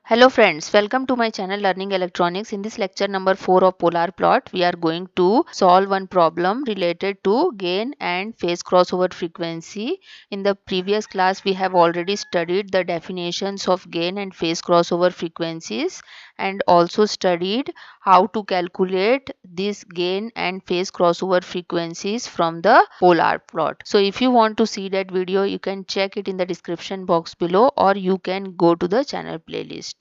Hello friends, welcome to my channel Learning Electronics. In this lecture number 4 of polar plot, we are going to solve one problem related to gain and phase crossover frequency. In the previous class, we have already studied the definitions of gain and phase crossover frequencies and also studied how to calculate this gain and phase crossover frequencies from the polar plot. So if you want to see that video, you can check it in the description box below, or you can go to the channel playlist.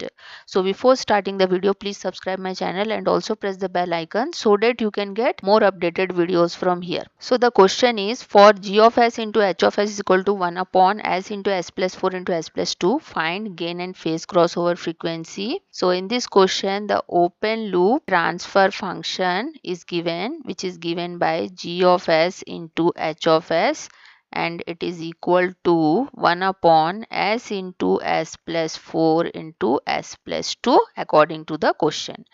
So before starting the video, please subscribe my channel and also press the bell icon so that you can get more updated videos from here. So the question is, for g of s into h of s is equal to 1 upon s into s plus 4 into s plus 2, find gain and phase crossover frequency. So in this question, the open loop transfer function is given, which is given by g of s into h of s, and it is equal to 1 upon s into s plus 4 into s plus 2 according to the question.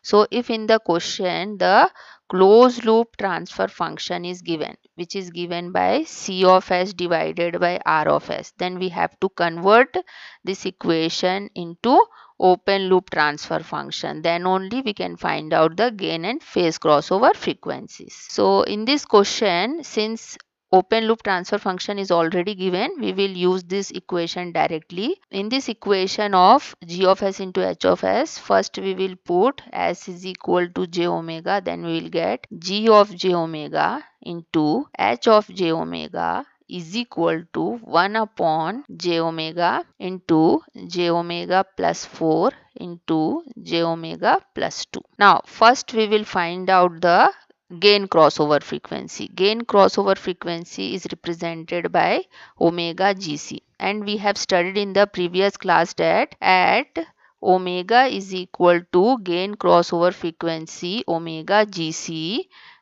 So if in the question the closed loop transfer function is given, which is given by c of s divided by r of s, then we have to convert this equation into open loop transfer function. Then only we can find out the gain and phase crossover frequencies. So in this question, since open loop transfer function is already given, we will use this equation directly. In this equation of g of s into h of s, first we will put s is equal to j omega, then we will get g of j omega into h of j omega is equal to 1 upon j omega into j omega plus 4 into j omega plus 2. Now first we will find out the gain crossover frequency. Gain crossover frequency is represented by omega gc, and we have studied in the previous class that at omega is equal to gain crossover frequency omega gc,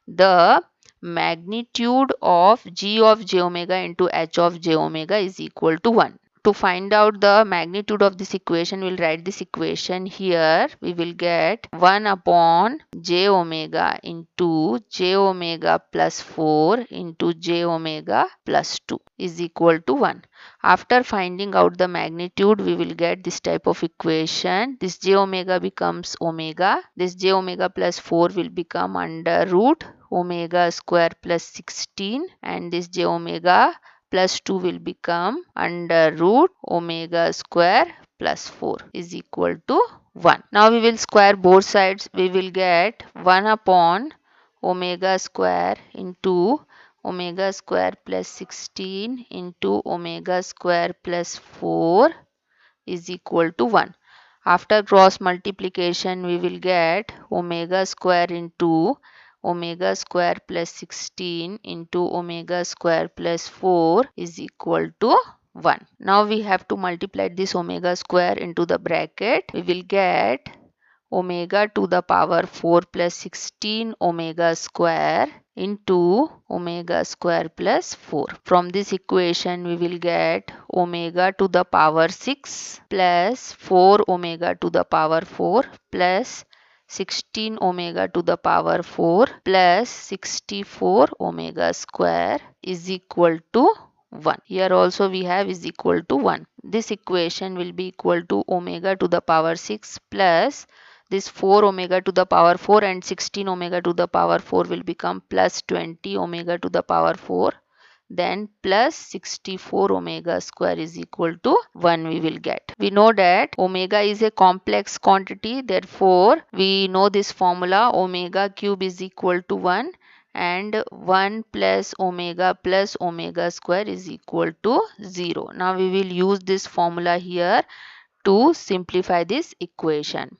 the magnitude of g of j omega into h of j omega is equal to 1. To find out the magnitude of this equation, we'll write this equation here. We will get 1 upon j omega into j omega plus 4 into j omega plus 2 is equal to 1. After finding out the magnitude, we will get this type of equation. This j omega becomes omega. This j omega plus 4 will become under root omega square plus 16, and this j omega plus 2 will become under root omega square plus 4 is equal to 1. Now we will square both sides. We will get 1 upon omega square into omega square plus 16 into omega square plus 4 is equal to 1. After cross multiplication, we will get omega square into omega square plus 16 into omega square plus 4 is equal to 1. Now we have to multiply this omega square into the bracket. We will get omega to the power 4 plus 16 omega square into omega square plus 4. From this equation, we will get omega to the power 6 plus 4 omega to the power 4 plus 16 omega to the power 4 plus 64 omega square is equal to 1. Here also we have is equal to 1. This equation will be equal to omega to the power 6 plus this 4 omega to the power 4, and 16 omega to the power 4 will become plus 20 omega to the power 4, then plus 64 omega square is equal to 1 we will get. We know that omega is a complex quantity, therefore we know this formula, omega cube is equal to 1, and 1 plus omega square is equal to 0. Now we will use this formula here to simplify this equation.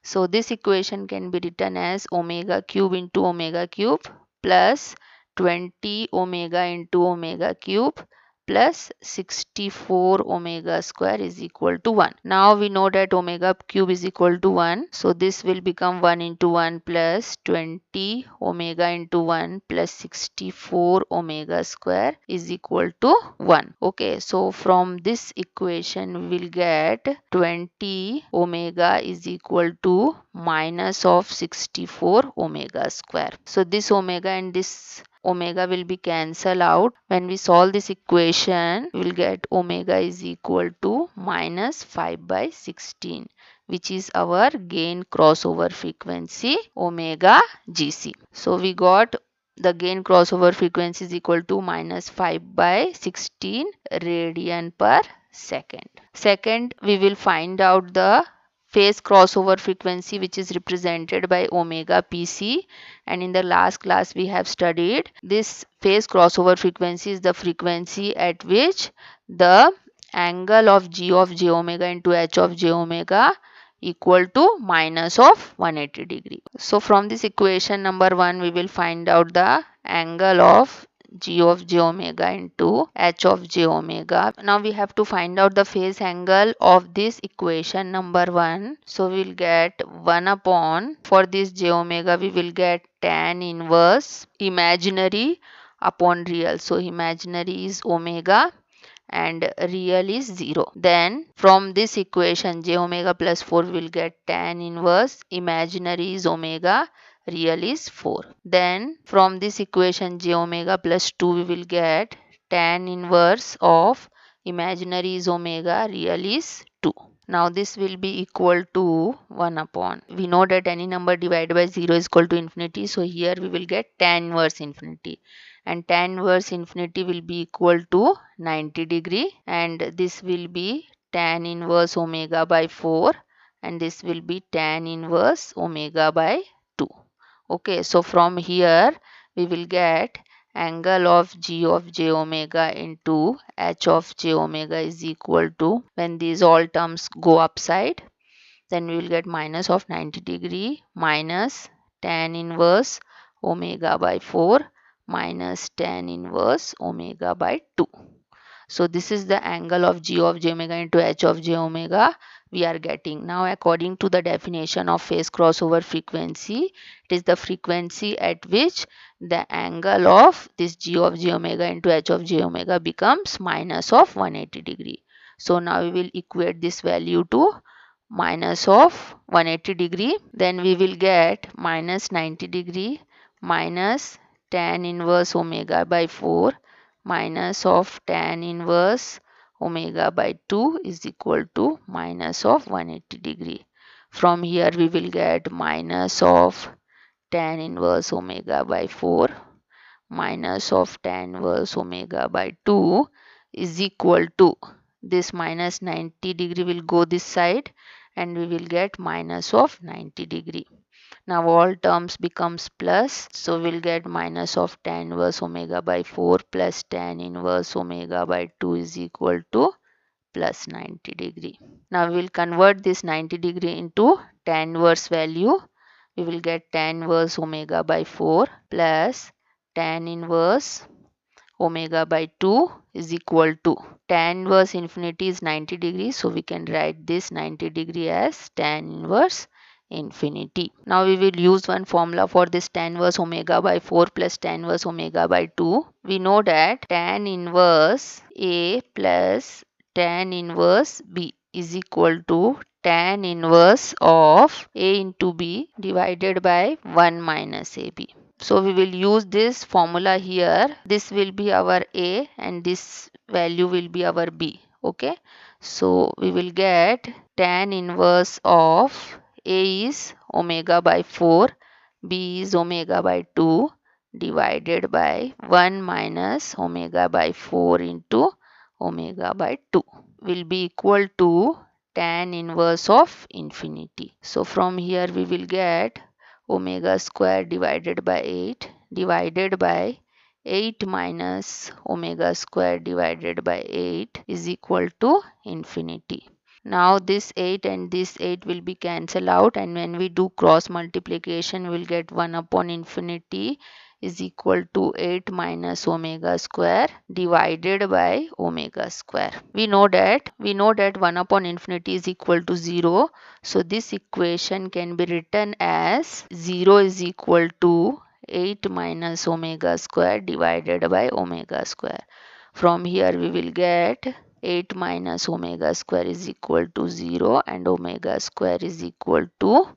So this equation can be written as omega cube into omega cube plus 20 omega into omega cube plus 64 omega square is equal to 1. Now we know that omega cube is equal to 1. So this will become 1 into 1 plus 20 omega into 1 plus 64 omega square is equal to 1. Okay, so from this equation we will get 20 omega is equal to minus of 64 omega square. So this omega and this omega will be cancelled out. When we solve this equation, we will get omega is equal to minus 5 by 16, which is our gain crossover frequency omega GC. So we got the gain crossover frequency is equal to minus 5 by 16 radian per second. Second, we will find out the phase crossover frequency, which is represented by omega PC, and in the last class we have studied this phase crossover frequency is the frequency at which the angle of g of j omega into h of j omega equal to minus of 180 degree. So from this equation number 1 we will find out the angle of g of j omega into h of j omega. Now we have to find out the phase angle of this equation number 1. So we will get 1 upon, for this j omega we will get tan inverse imaginary upon real. So imaginary is omega and real is 0. Then from this equation j omega plus 4 will get tan inverse imaginary is omega, real is 4. Then from this equation j omega plus 2 we will get tan inverse of imaginary is omega, real is 2. Now this will be equal to 1 upon. We know that any number divided by 0 is equal to infinity. So here we will get tan inverse infinity. And tan inverse infinity will be equal to 90 degree. And this will be tan inverse omega by 4. And this will be tan inverse omega by 2. Okay, so from here we will get angle of g of j omega into h of j omega is equal to, when these all terms go upside, then we will get minus of 90 degree minus tan inverse omega by 4 minus tan inverse omega by 2. So this is the angle of g of j omega into h of j omega we are getting. Now according to the definition of phase crossover frequency, it is the frequency at which the angle of this g of j omega into h of j omega becomes minus of 180 degree. So now we will equate this value to minus of 180 degree. Then we will get minus 90 degree minus tan inverse omega by 4 minus of tan inverse omega by 2 is equal to minus of 180 degree. From here we will get minus of tan inverse omega by 4 minus of tan inverse omega by 2 is equal to, this minus 90 degree will go this side and we will get minus of 90 degree. Now all terms becomes plus, so we'll get minus of tan inverse omega by 4 plus tan inverse omega by 2 is equal to plus 90 degree. Now we will convert this 90 degree into tan inverse value. We will get tan inverse omega by 4 plus tan inverse omega by 2 is equal to, tan inverse infinity is 90 degrees, so we can write this 90 degree as tan inverse infinity. Now we will use one formula for this tan inverse omega by 4 plus tan inverse omega by 2. We know that tan inverse A plus tan inverse B is equal to tan inverse of A into B divided by 1 minus AB. So we will use this formula here. This will be our A and this value will be our B. Okay. So we will get tan inverse of A is omega by 4, B is omega by 2 divided by 1 minus omega by 4 into omega by 2 will be equal to tan inverse of infinity. So from here we will get omega square divided by 8 divided by 8 minus omega square divided by 8 is equal to infinity. Now this 8 and this 8 will be cancelled out, and when we do cross multiplication we will get 1 upon infinity is equal to 8 minus omega square divided by omega square. We know that 1 upon infinity is equal to 0. So this equation can be written as 0 is equal to 8 minus omega square divided by omega square. From here we will get 8 minus omega square is equal to 0 and omega square is equal to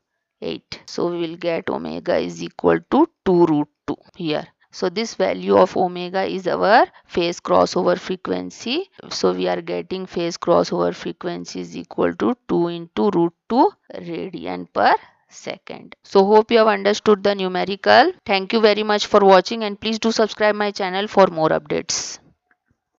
8. So we will get omega is equal to 2 root 2 here. So this value of omega is our phase crossover frequency. So we are getting phase crossover frequency is equal to 2 into root 2 radian per second. So hope you have understood the numerical. Thank you very much for watching, and please do subscribe my channel for more updates.